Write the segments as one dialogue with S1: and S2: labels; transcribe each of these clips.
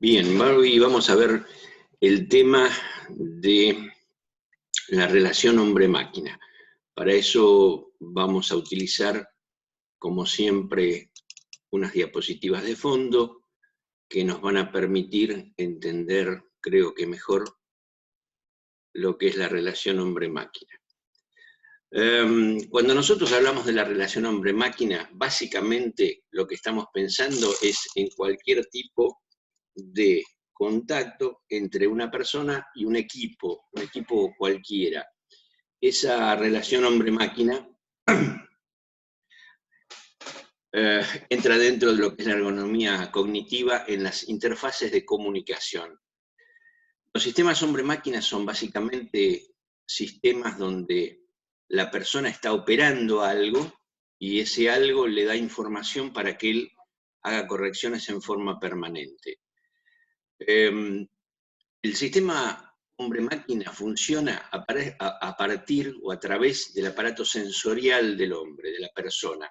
S1: Bien, Barbie, vamos a ver el tema de la relación hombre-máquina. Para eso vamos a utilizar, como siempre, unas diapositivas de fondo que nos van a permitir entender, creo que mejor, lo que es la relación hombre-máquina. Cuando nosotros hablamos de la relación hombre-máquina, básicamente lo que estamos pensando es en cualquier tipo de contacto entre una persona y un equipo cualquiera. Esa relación hombre-máquina entra dentro de lo que es la ergonomía cognitiva en las interfaces de comunicación. Los sistemas hombre-máquina son básicamente sistemas donde la persona está operando algo y ese algo le da información para que él haga correcciones en forma permanente. El sistema hombre-máquina funciona a partir o a través del aparato sensorial del hombre, de la persona.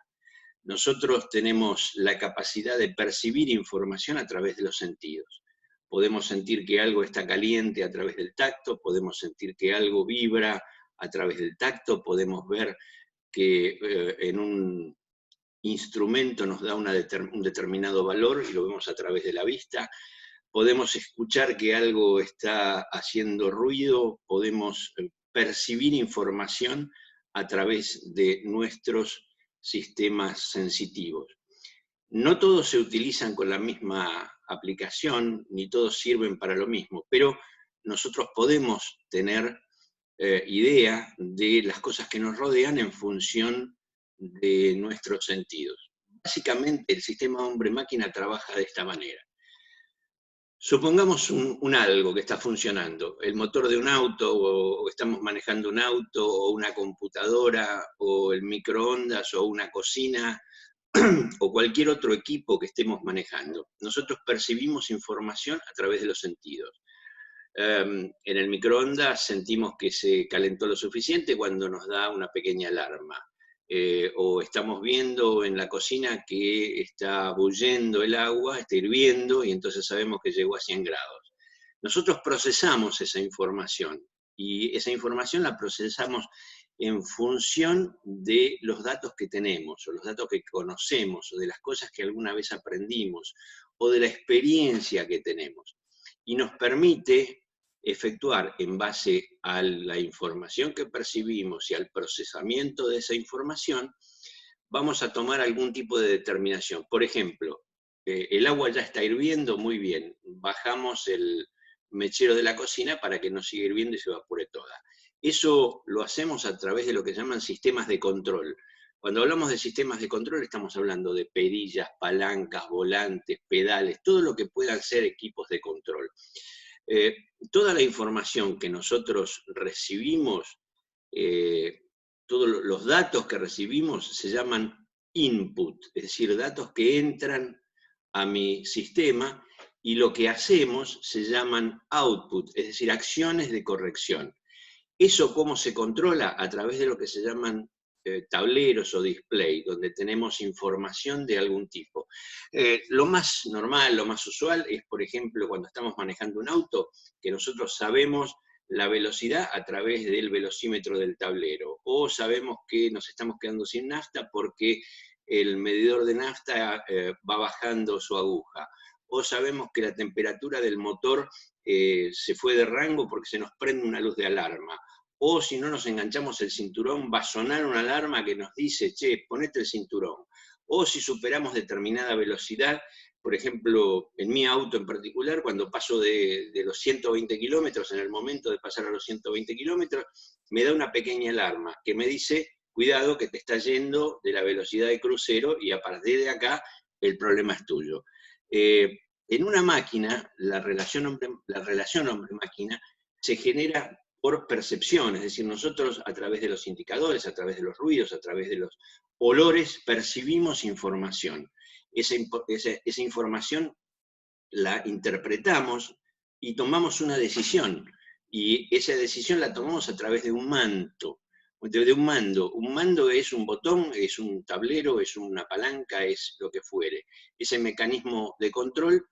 S1: Nosotros tenemos la capacidad de percibir información a través de los sentidos. Podemos sentir que algo está caliente a través del tacto, podemos sentir que algo vibra a través del tacto, podemos ver que en un instrumento nos da un determinado valor y lo vemos a través de la vista. Podemos escuchar que algo está haciendo ruido, podemos percibir información a través de nuestros sistemas sensitivos. No todos se utilizan con la misma aplicación, ni todos sirven para lo mismo, pero nosotros podemos tener idea de las cosas que nos rodean en función de nuestros sentidos. Básicamente el sistema hombre-máquina trabaja de esta manera. Supongamos un algo que está funcionando, el motor de un auto, o estamos manejando un auto, o una computadora, o el microondas, o una cocina, o cualquier otro equipo que estemos manejando. Nosotros percibimos información a través de los sentidos. En el microondas sentimos que se calentó lo suficiente cuando nos da una pequeña alarma. O estamos viendo en la cocina que está bullendo el agua, está hirviendo, y entonces sabemos que llegó a 100 grados. Nosotros procesamos esa información, y esa información la procesamos en función de los datos que tenemos, o los datos que conocemos, o de las cosas que alguna vez aprendimos, o de la experiencia que tenemos. Y nos permite efectuar en base a la información que percibimos y al procesamiento de esa información, vamos a tomar algún tipo de determinación. Por ejemplo, el agua ya está hirviendo, muy bien, bajamos el mechero de la cocina para que no siga hirviendo y se evapore toda. Eso lo hacemos a través de lo que se llaman sistemas de control. Cuando hablamos de sistemas de control estamos hablando de perillas, palancas, volantes, pedales, todo lo que puedan ser equipos de control. Toda la información que nosotros recibimos, todos los datos que recibimos se llaman input, es decir, datos que entran a mi sistema, y lo que hacemos se llaman output, es decir, acciones de corrección. ¿Eso cómo se controla? A través de lo que se llaman tableros o display, donde tenemos información de algún tipo. Lo más normal, lo más usual es, por ejemplo, cuando estamos manejando un auto, que nosotros sabemos la velocidad a través del velocímetro del tablero, o sabemos que nos estamos quedando sin nafta porque el medidor de nafta va bajando su aguja, o sabemos que la temperatura del motor se fue de rango porque se nos prende una luz de alarma, o si no nos enganchamos el cinturón va a sonar una alarma que nos dice, che, ponete el cinturón. O si superamos determinada velocidad, por ejemplo, en mi auto en particular, cuando paso de los 120 kilómetros, en el momento de pasar a los 120 kilómetros, me da una pequeña alarma que me dice, cuidado que te está yendo de la velocidad de crucero y a partir de acá el problema es tuyo. En una máquina, la relación hombre-máquina se genera por percepción, es decir, nosotros a través de los indicadores, a través de los ruidos, a través de los olores, percibimos información. Esa información la interpretamos y tomamos una decisión, y esa decisión la tomamos a través de un manto, de un mando. Un mando es un botón, es un tablero, es una palanca, es lo que fuere. Ese mecanismo de control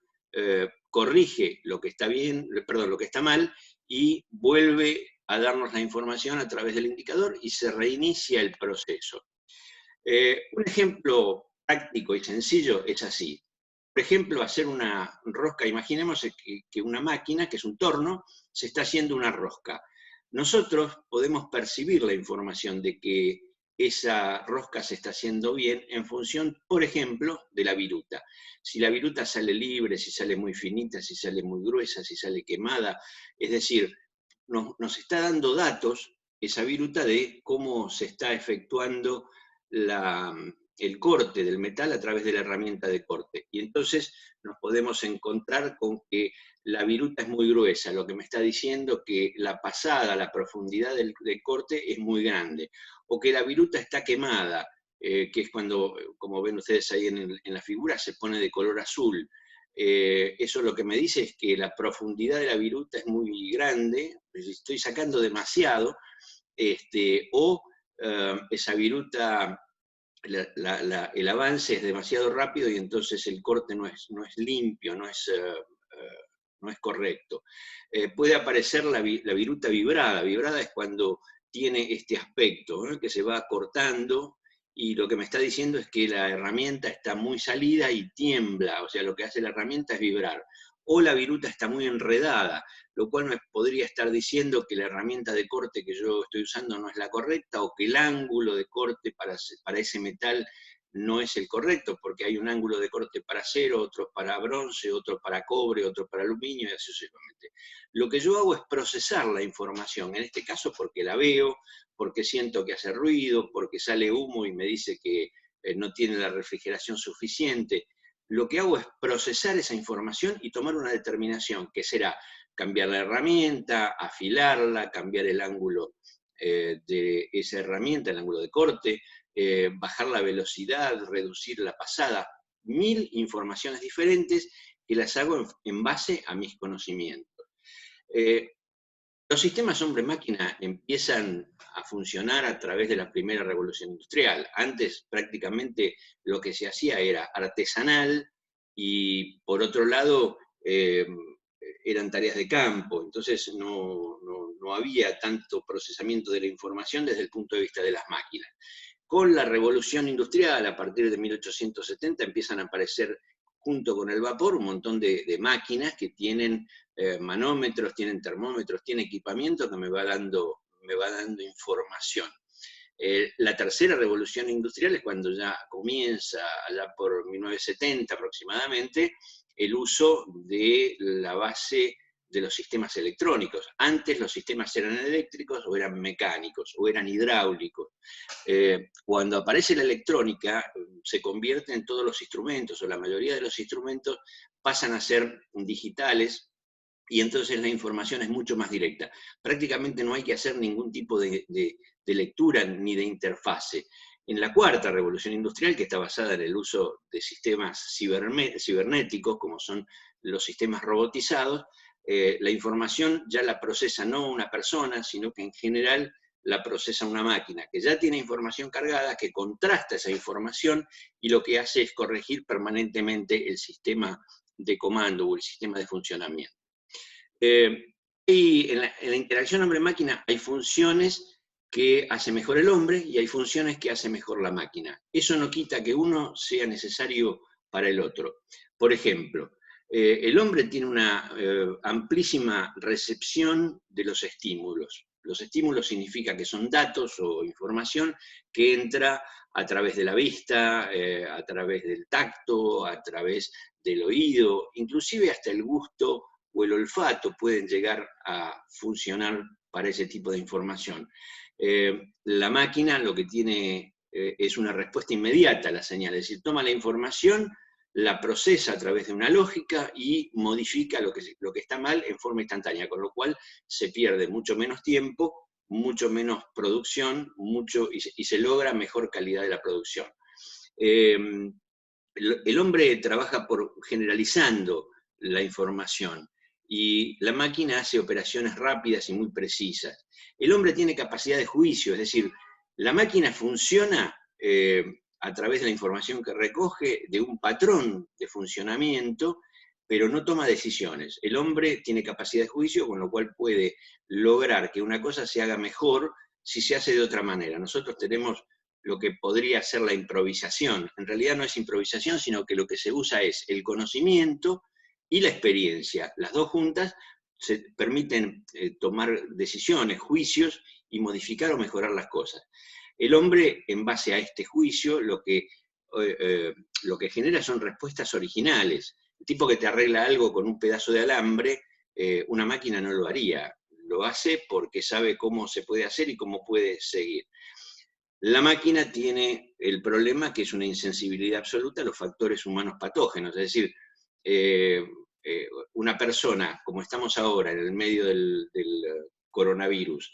S1: corrige lo que está bien, perdón, lo que está mal, y vuelve a darnos la información a través del indicador y se reinicia el proceso. Un ejemplo práctico y sencillo es así. Por ejemplo, hacer una rosca, imaginemos que una máquina, que es un torno, se está haciendo una rosca. Nosotros podemos percibir la información de que esa rosca se está haciendo bien en función, por ejemplo, de la viruta. Si la viruta sale libre, si sale muy finita, si sale muy gruesa, si sale quemada, es decir, nos está dando datos esa viruta de cómo se está efectuando el corte del metal a través de la herramienta de corte. Y entonces nos podemos encontrar con que la viruta es muy gruesa, lo que me está diciendo que la pasada, la profundidad del corte es muy grande, o que la viruta está quemada, que es cuando, como ven ustedes ahí en la figura, se pone de color azul. Eso lo que me dice es que la profundidad de la viruta es muy grande, estoy sacando demasiado, o esa viruta, el avance es demasiado rápido y entonces el corte no es limpio, no es correcto. Puede aparecer la viruta vibrada. Vibrada es cuando tiene este aspecto, ¿no?, que se va cortando, y lo que me está diciendo es que la herramienta está muy salida y tiembla, o sea, lo que hace la herramienta es vibrar. O la viruta está muy enredada, lo cual me podría estar diciendo que la herramienta de corte que yo estoy usando no es la correcta, o que el ángulo de corte para ese metal no es el correcto, porque hay un ángulo de corte para acero, otro para bronce, otro para cobre, otro para aluminio, y así sucesivamente. Lo que yo hago es procesar la información, en este caso porque la veo, porque siento que hace ruido, porque sale humo y me dice que no tiene la refrigeración suficiente. Lo que hago es procesar esa información y tomar una determinación, que será cambiar la herramienta, afilarla, cambiar el ángulo de esa herramienta, el ángulo de corte, bajar la velocidad, reducir la pasada, 1000 informaciones diferentes que las hago en base a mis conocimientos. Los sistemas hombre-máquina empiezan a funcionar a través de la primera revolución industrial. Antes prácticamente lo que se hacía era artesanal y por otro lado eran tareas de campo, entonces no había tanto procesamiento de la información desde el punto de vista de las máquinas. Con la revolución industrial, a partir de 1870, empiezan a aparecer, junto con el vapor, un montón de máquinas que tienen manómetros, tienen termómetros, tienen equipamiento que me va dando información. La tercera revolución industrial es cuando ya comienza, allá por 1970 aproximadamente, el uso de la base de los sistemas electrónicos. Antes los sistemas eran eléctricos o eran mecánicos o eran hidráulicos. Cuando aparece la electrónica, se convierte en todos los instrumentos, o la mayoría de los instrumentos pasan a ser digitales, y entonces la información es mucho más directa. Prácticamente no hay que hacer ningún tipo de lectura ni de interfase. En la cuarta revolución industrial, que está basada en el uso de sistemas cibernéticos, como son los sistemas robotizados, la información ya la procesa no una persona, sino que en general la procesa una máquina, que ya tiene información cargada, que contrasta esa información y lo que hace es corregir permanentemente el sistema de comando o el sistema de funcionamiento. Y en la interacción hombre-máquina hay funciones que hace mejor el hombre y hay funciones que hace mejor la máquina. Eso no quita que uno sea necesario para el otro. Por ejemplo, el hombre tiene una amplísima recepción de los estímulos. Los estímulos significa que son datos o información que entra a través de la vista, a través del tacto, a través del oído, inclusive hasta el gusto o el olfato pueden llegar a funcionar para ese tipo de información. La máquina lo que tiene es una respuesta inmediata a la señal, es decir, toma la información, la procesa a través de una lógica y modifica lo que está mal en forma instantánea, con lo cual se pierde mucho menos tiempo, mucho menos producción, y se logra mejor calidad de la producción. El hombre trabaja generalizando la información, y la máquina hace operaciones rápidas y muy precisas. El hombre tiene capacidad de juicio, es decir, la máquina funciona a través de la información que recoge, de un patrón de funcionamiento, pero no toma decisiones. El hombre tiene capacidad de juicio, con lo cual puede lograr que una cosa se haga mejor si se hace de otra manera. Nosotros tenemos lo que podría ser la improvisación. En realidad no es improvisación, sino que lo que se usa es el conocimiento y la experiencia. Las dos juntas se permiten tomar decisiones, juicios y modificar o mejorar las cosas. El hombre, en base a este juicio, lo que genera son respuestas originales. El tipo que te arregla algo con un pedazo de alambre, una máquina no lo haría. Lo hace porque sabe cómo se puede hacer y cómo puede seguir. La máquina tiene el problema que es una insensibilidad absoluta a los factores humanos patógenos, es decir, una persona, como estamos ahora en el medio del coronavirus,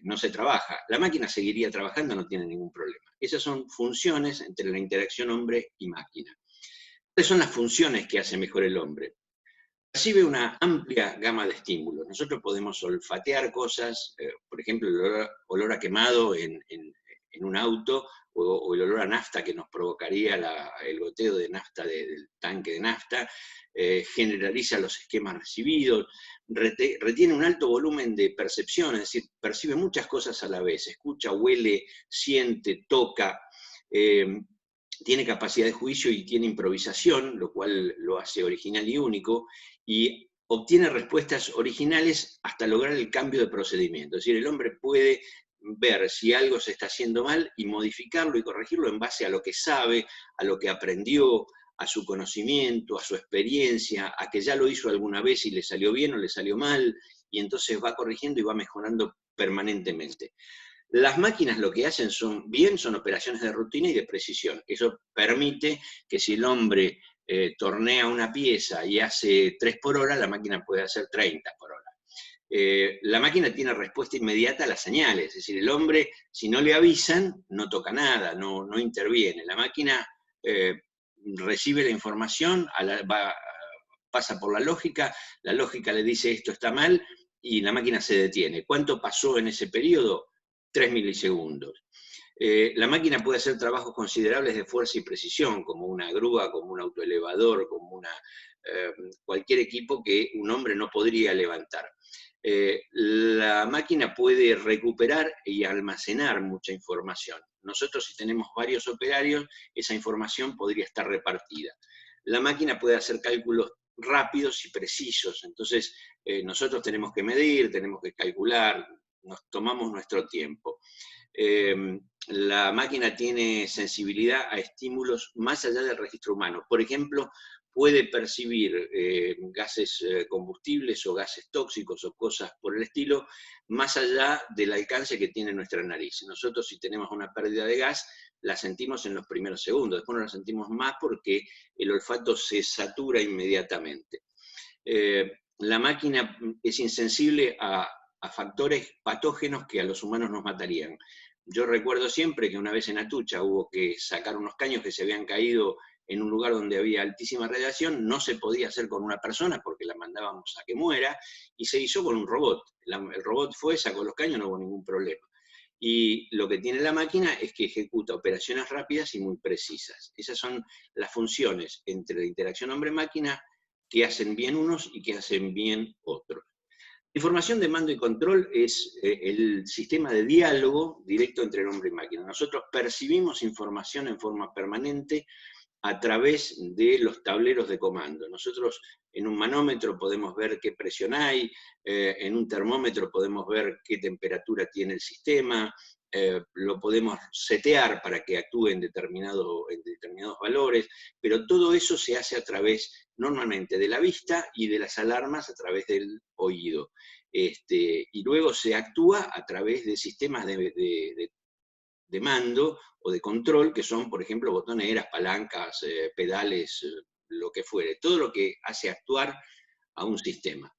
S1: no se trabaja, la máquina seguiría trabajando, no tiene ningún problema. Esas son funciones entre la interacción hombre y máquina. ¿Cuáles son las funciones que hace mejor el hombre? Percibe una amplia gama de estímulos. Nosotros podemos olfatear cosas, por ejemplo, el olor a quemado en un auto, o el olor a nafta que nos provocaría el goteo de nafta del tanque de nafta, generaliza los esquemas recibidos, retiene un alto volumen de percepción, es decir, percibe muchas cosas a la vez, escucha, huele, siente, toca, tiene capacidad de juicio y tiene improvisación, lo cual lo hace original y único, y obtiene respuestas originales hasta lograr el cambio de procedimiento. Es decir, el hombre puede ver si algo se está haciendo mal y modificarlo y corregirlo en base a lo que sabe, a lo que aprendió, a su conocimiento, a su experiencia, a que ya lo hizo alguna vez y le salió bien o le salió mal, y entonces va corrigiendo y va mejorando permanentemente. Las máquinas lo que hacen son operaciones de rutina y de precisión. Eso permite que si el hombre tornea una pieza y hace 3 por hora, la máquina puede hacer 30 por hora. La máquina tiene respuesta inmediata a las señales, es decir, el hombre, si no le avisan, no toca nada, no interviene. La máquina recibe la información, pasa por la lógica le dice esto está mal, y la máquina se detiene. ¿Cuánto pasó en ese periodo? 3 milisegundos. La máquina puede hacer trabajos considerables de fuerza y precisión, como una grúa, como un autoelevador, como cualquier equipo que un hombre no podría levantar. La máquina puede recuperar y almacenar mucha información. Nosotros, si tenemos varios operarios, esa información podría estar repartida. La máquina puede hacer cálculos rápidos y precisos, entonces nosotros tenemos que medir, tenemos que calcular, nos tomamos nuestro tiempo. La máquina tiene sensibilidad a estímulos más allá del registro humano. Por ejemplo, puede percibir gases combustibles o gases tóxicos o cosas por el estilo, más allá del alcance que tiene nuestra nariz. Nosotros, si tenemos una pérdida de gas, la sentimos en los primeros segundos, después no la sentimos más porque el olfato se satura inmediatamente. La máquina es insensible a factores patógenos que a los humanos nos matarían. Yo recuerdo siempre que una vez en Atucha hubo que sacar unos caños que se habían caído en un lugar donde había altísima radiación, no se podía hacer con una persona porque la mandábamos a que muera, y se hizo con un robot. El robot fue, sacó los caños, no hubo ningún problema. Y lo que tiene la máquina es que ejecuta operaciones rápidas y muy precisas. Esas son las funciones entre la interacción hombre-máquina que hacen bien unos y que hacen bien otros. Información de mando y control es el sistema de diálogo directo entre el hombre y máquina. Nosotros percibimos información en forma permanente a través de los tableros de comando. Nosotros en un manómetro podemos ver qué presión hay, en un termómetro podemos ver qué temperatura tiene el sistema, lo podemos setear para que actúe en determinados valores, pero todo eso se hace a través normalmente de la vista y de las alarmas a través del oído. Y luego se actúa a través de sistemas de mando o de control, que son, por ejemplo, botoneras, palancas, pedales, lo que fuere, todo lo que hace actuar a un sistema.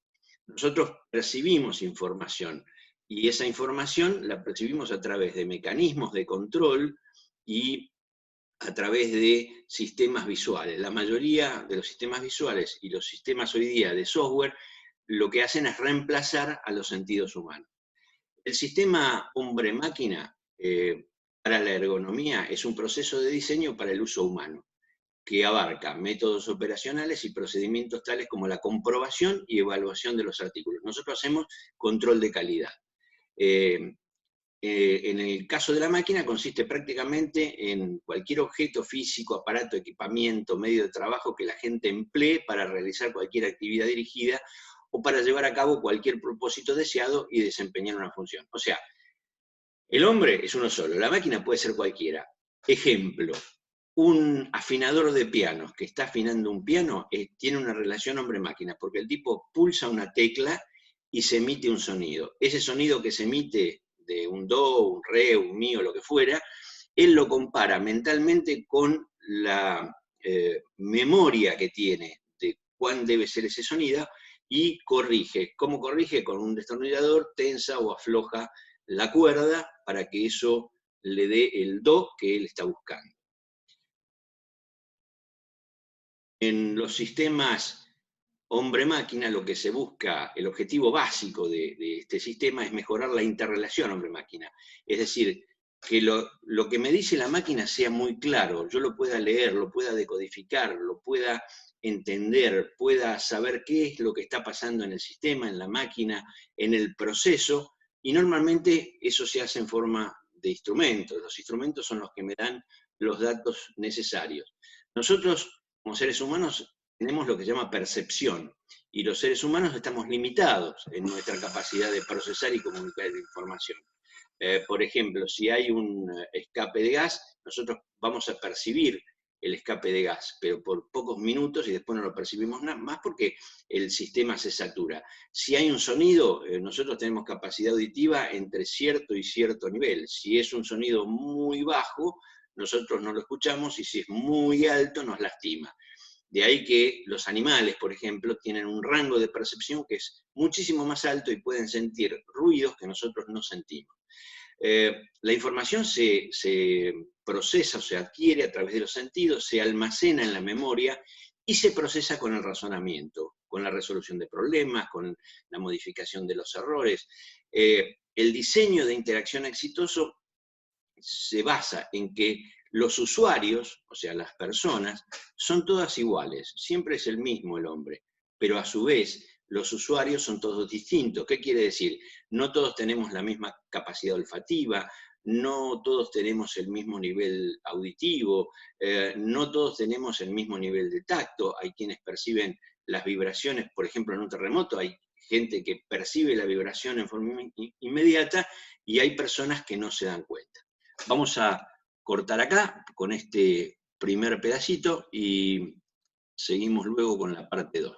S1: Nosotros percibimos información, y esa información la percibimos a través de mecanismos de control y a través de sistemas visuales. La mayoría de los sistemas visuales y los sistemas hoy día de software lo que hacen es reemplazar a los sentidos humanos. El sistema hombre-máquina para la ergonomía es un proceso de diseño para el uso humano. que abarca métodos operacionales y procedimientos tales como la comprobación y evaluación de los artículos. Nosotros hacemos control de calidad. En el caso de la máquina consiste prácticamente en cualquier objeto físico, aparato, equipamiento, medio de trabajo que la gente emplee para realizar cualquier actividad dirigida o para llevar a cabo cualquier propósito deseado y desempeñar una función. O sea, el hombre es uno solo, la máquina puede ser cualquiera. Ejemplo, un afinador de pianos que está afinando un piano tiene una relación hombre-máquina, porque el tipo pulsa una tecla y se emite un sonido. Ese sonido que se emite de un do, un re, un mi o lo que fuera, él lo compara mentalmente con la memoria que tiene de cuán debe ser ese sonido y corrige. ¿Cómo corrige? Con un destornillador tensa o afloja la cuerda para que eso le dé el do que él está buscando. En los sistemas hombre-máquina lo que se busca, el objetivo básico de este sistema es mejorar la interrelación hombre-máquina. Es decir, que lo que me dice la máquina sea muy claro, yo lo pueda leer, lo pueda decodificar, lo pueda entender, pueda saber qué es lo que está pasando en el sistema, en la máquina, en el proceso, y normalmente eso se hace en forma de instrumentos. Los instrumentos son los que me dan los datos necesarios. Nosotros, como seres humanos, tenemos lo que se llama percepción, y los seres humanos estamos limitados en nuestra capacidad de procesar y comunicar información. Por ejemplo, si hay un escape de gas, nosotros vamos a percibir el escape de gas, pero por pocos minutos y después no lo percibimos más porque el sistema se satura. Si hay un sonido, nosotros tenemos capacidad auditiva entre cierto y cierto nivel. Si es un sonido muy bajo, nosotros no lo escuchamos, y si es muy alto nos lastima. De ahí que los animales, por ejemplo, tienen un rango de percepción que es muchísimo más alto y pueden sentir ruidos que nosotros no sentimos. La información se procesa o se adquiere a través de los sentidos, se almacena en la memoria y se procesa con el razonamiento, con la resolución de problemas, con la modificación de los errores. El diseño de interacción exitoso se basa en que los usuarios, o sea, las personas, son todas iguales, siempre es el mismo el hombre, pero a su vez los usuarios son todos distintos. ¿Qué quiere decir? No todos tenemos la misma capacidad olfativa, no todos tenemos el mismo nivel auditivo, no todos tenemos el mismo nivel de tacto. Hay quienes perciben las vibraciones, por ejemplo, en un terremoto hay gente que percibe la vibración en forma inmediata y hay personas que no se dan cuenta. Vamos a cortar acá con este primer pedacito y seguimos luego con la parte 2.